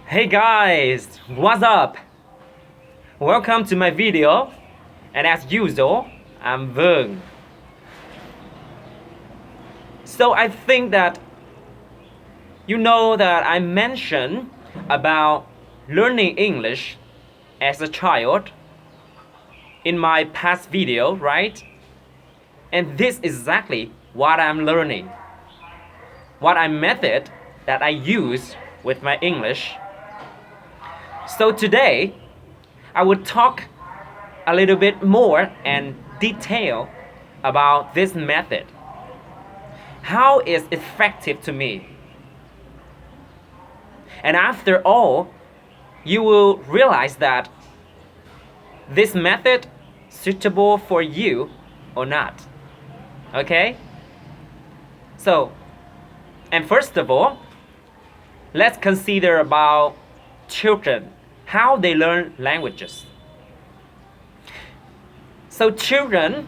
Hey guys, what's up? Welcome to my video, and as usual, I'm Vương. So I think that you know that I mentioned about learning English as a child in my past video, right? And this is exactly what I'm learning. What I method that I use with my English. So today, I will talk a little bit more and detail about this method. How is effective to me? And after all, you will realize that this method suitable for you or not. Okay? So, and first of all, let's consider about children, how they learn languages. So children,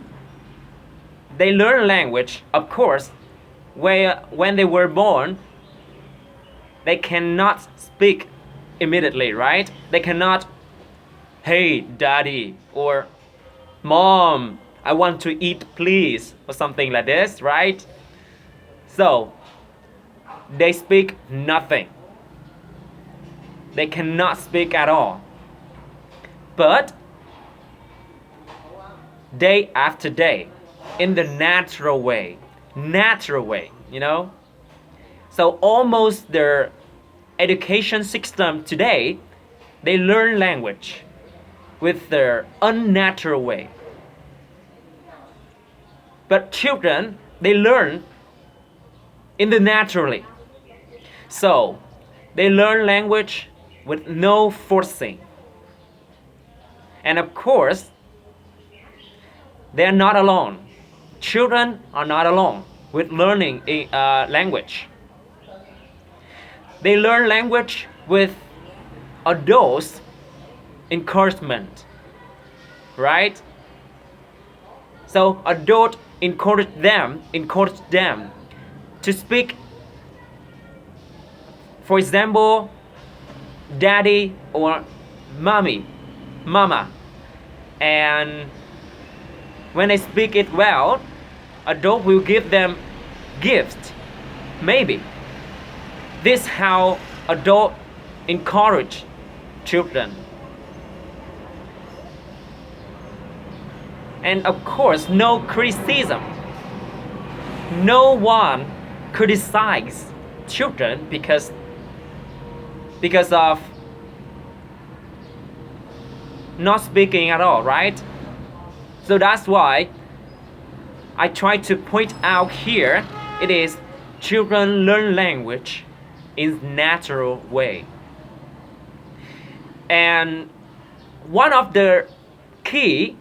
they learn language, of course, when they were born, they cannot speak immediately, right? They cannot, hey, daddy, or mom, I want to eat, please, or something like this, right? So, they speak nothing. They cannot speak at all. But, day after day, in the natural way, you know? So almost their education system today, they learn language with their unnatural way. But children, they learn in the naturally. So they learn language with no forcing. And of course, they're not alone. Children are not alone with learning a language. They learn language with adults' encouragement, right? So adults encourage them to speak. For example, daddy or mama, and when they speak it well, adult will give them gifts, maybe. This is how adults encourage children. And of course, no criticism. No one criticizes children because of not speaking at all, right? So that's why I try to point out here, it is children learn language in natural way. And one of the key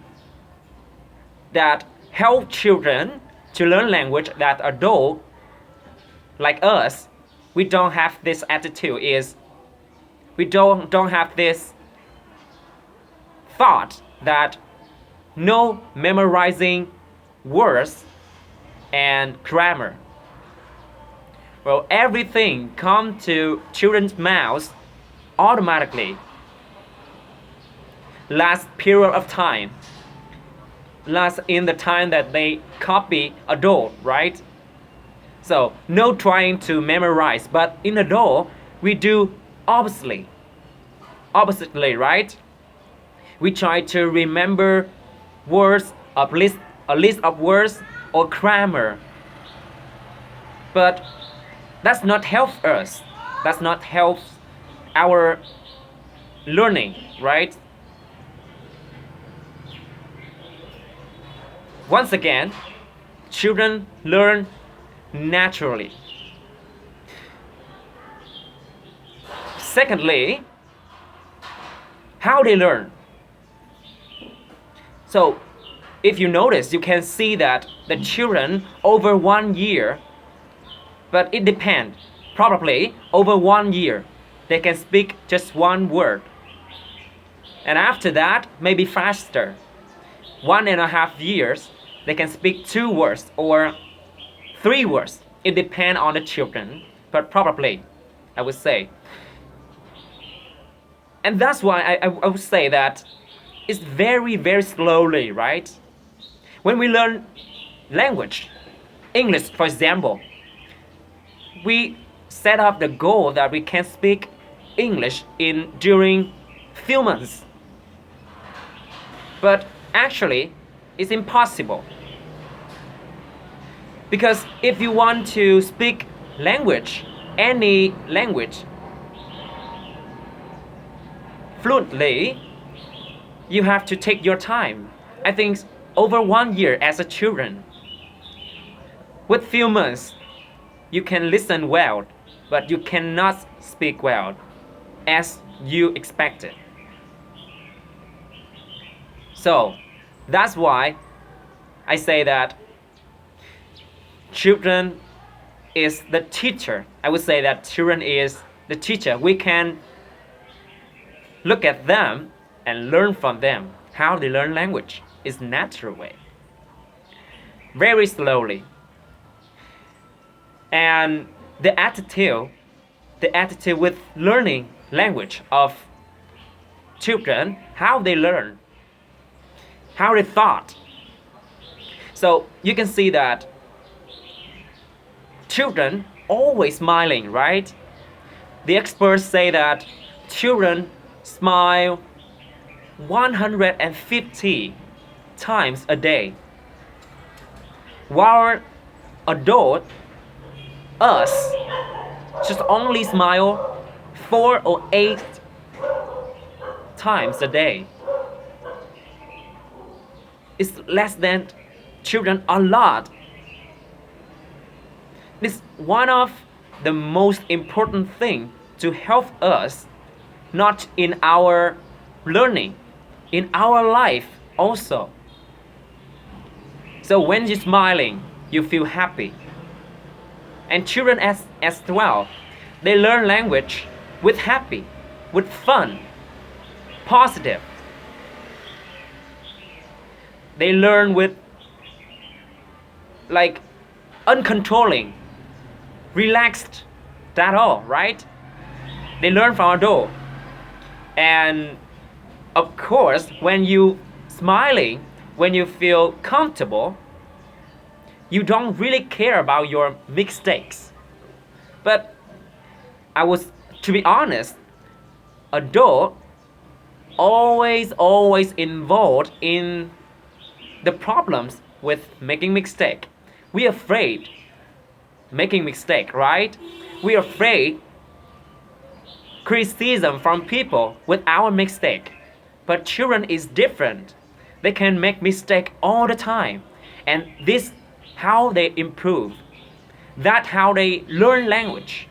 that help children to learn language that adult like us, we don't have this attitude, is we don't have this thought that no memorizing words and grammar. Well, everything comes to children's mouths automatically. Last period of time. Last in the time that they copy adult, right? So no trying to memorize, but in adult we do oppositely, right? We try to remember words, a list of words or grammar. But that's not help us. That's not help our learning, right? Once again, children learn naturally. Secondly, how they learn. So, if you notice, you can see that the children over 1 year, but it depends, probably over 1 year, they can speak just one word. And after that, maybe faster. 1.5 years, they can speak 2 words or 3 words. It depends on the children, but probably, I would say. And that's why I would say that it's very, very slowly, right? When we learn language, English, for example, we set up the goal that we can speak English in during few months. But actually, it's impossible. Because if you want to speak language, any language, fluently, you have to take your time. I think over 1 year as a children. With few months, you can listen well, but you cannot speak well as you expected. So that's why I say that children is the teacher. I would say that children is the teacher. We can look at them and learn from them how they learn language is natural way. Very slowly. And the attitude with learning language of children, how they learn, how they thought. So you can see that children always smiling, right? The experts say that children smile 150 times a day, while adult us just only smile 4 or 8 times a day. It's less than children a lot. It's one of the most important thing to help us, not in our learning, in our life also. So when you're smiling, you feel happy. And children as well, they learn language with happy, with fun, positive. They learn with like uncontrolling, relaxed, that all, right? They learn from adult. And of course, when you smiling, when you feel comfortable, you don't really care about your mistakes. But to be honest, adult always involved in the problems with making mistake. We are afraid making mistake, right? We are afraid criticism from people with our mistake. But children is different. They can make mistake all the time. And this how they improve. That's how they learn language.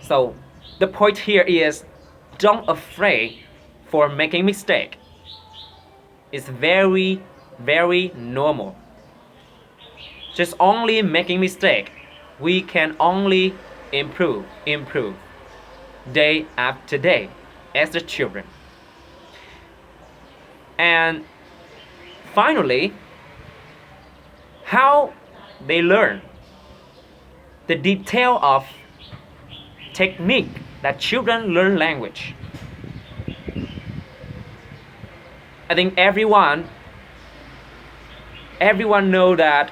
So the point here is don't afraid for making mistake. It's very, very normal. Just only making mistake, we can only improve day after day as the children. And finally, how they learn, the detail of technique that children learn language. I think everyone know that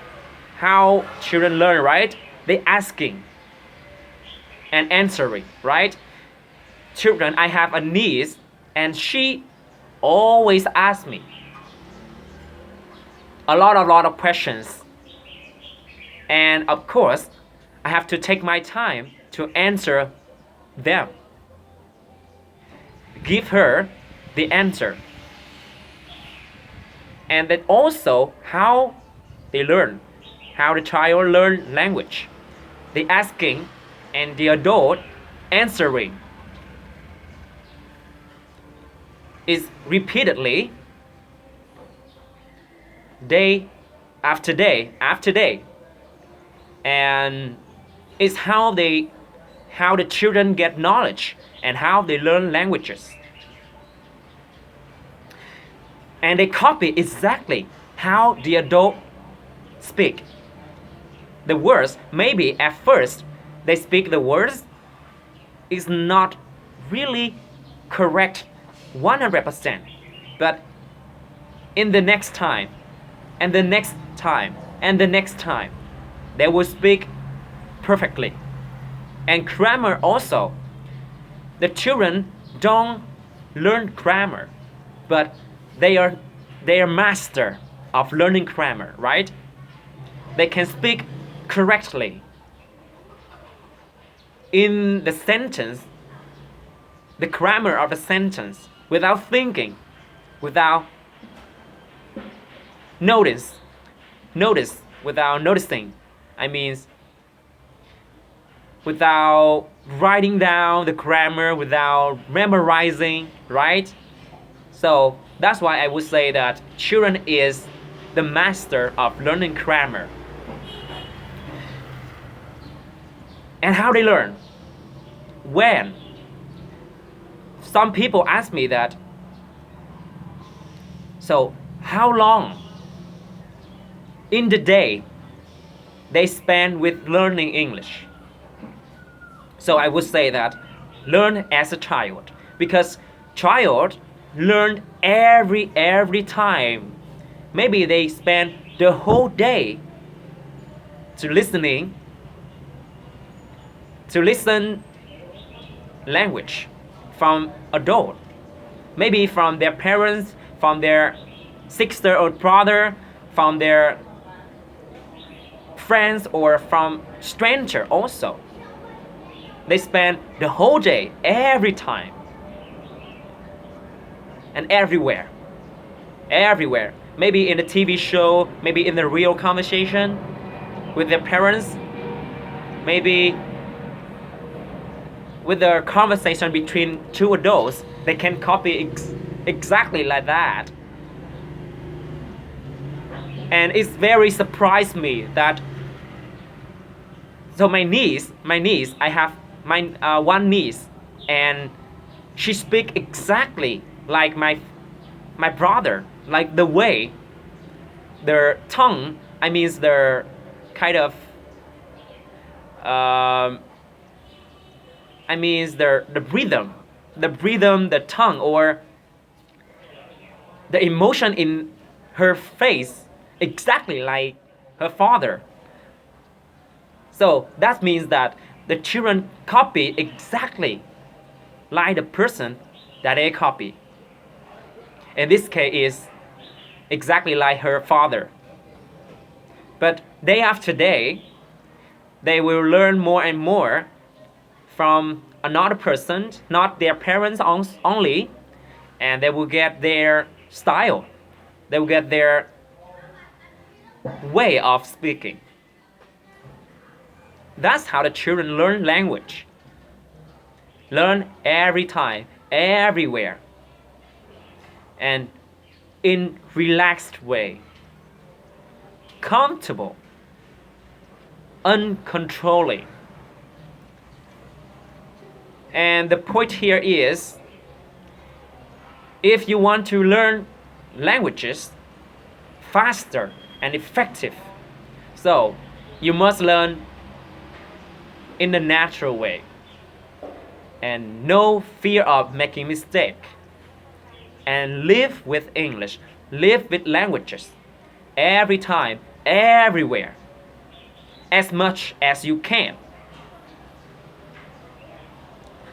how children learn, right? They asking and answering, right? Children, I have a niece and she always asks me a lot of questions. And of course, I have to take my time to answer them. Give her the answer. And then also how they learn, how the child learn language. The asking and the adult answering is repeatedly, day after day after day. And it's how the children get knowledge and how they learn languages. And they copy exactly how the adult speak. The words, maybe at first they speak the words is not really correct 100%, but in the next time, and the next time, and the next time, they will speak perfectly. And grammar also. The children don't learn grammar, but they are master of learning grammar, right? They can speak correctly in the sentence, the grammar of the sentence, without thinking, without notice, without noticing. I mean, without writing down the grammar, without memorizing, right? So that's why I would say that children is the master of learning grammar. And how they learn? When? Some people ask me that, so how long in the day they spend with learning English? So I would say that learn as a child, because child learn every time. Maybe they spend the whole day to listen language from adult, maybe from their parents, from their sister or brother, from their friends, or from stranger also. They spend the whole day every time and everywhere, maybe in a TV show, maybe in the real conversation with their parents, maybe with the conversation between two adults. They can copy exactly like that. And it's very surprised me that, so my niece, I have my one niece, and she speak exactly like my brother, like the way their tongue, I mean their kind of I mean the rhythm, the tongue, or the emotion in her face, exactly like her father. So that means that the children copy exactly like the person that they copy. In this case is exactly like her father. But day after day, they will learn more and more from another person, not their parents only, and they will get their style. They will get their way of speaking. That's how the children learn language. Learn every time, everywhere, and in relaxed way, comfortable, uncontrolling. And the point here is, if you want to learn languages faster and effective, so you must learn in the natural way, and no fear of making mistake, and live with English, live with languages every time, everywhere, as much as you can.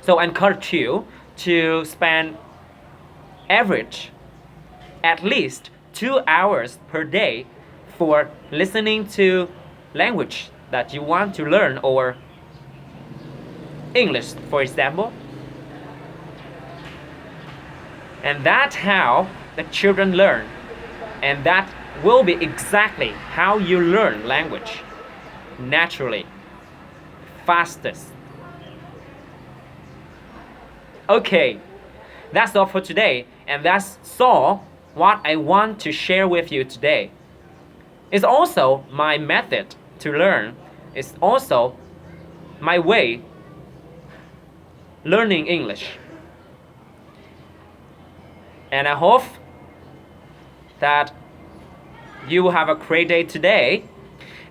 So I encourage you to spend average at least 2 hours per day for listening to language that you want to learn, or English, for example. And that's how the children learn. And that will be exactly how you learn language. Naturally. Fastest. Okay, that's all for today. And that's all what I want to share with you today. It's also my method to learn. It's also my way learning English. And I hope that you will have a great day today.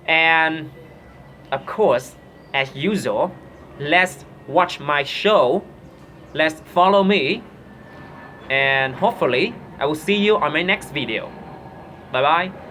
And of course, as usual, let's watch my show. Let's follow me, and hopefully I will see you on my next video. Bye bye.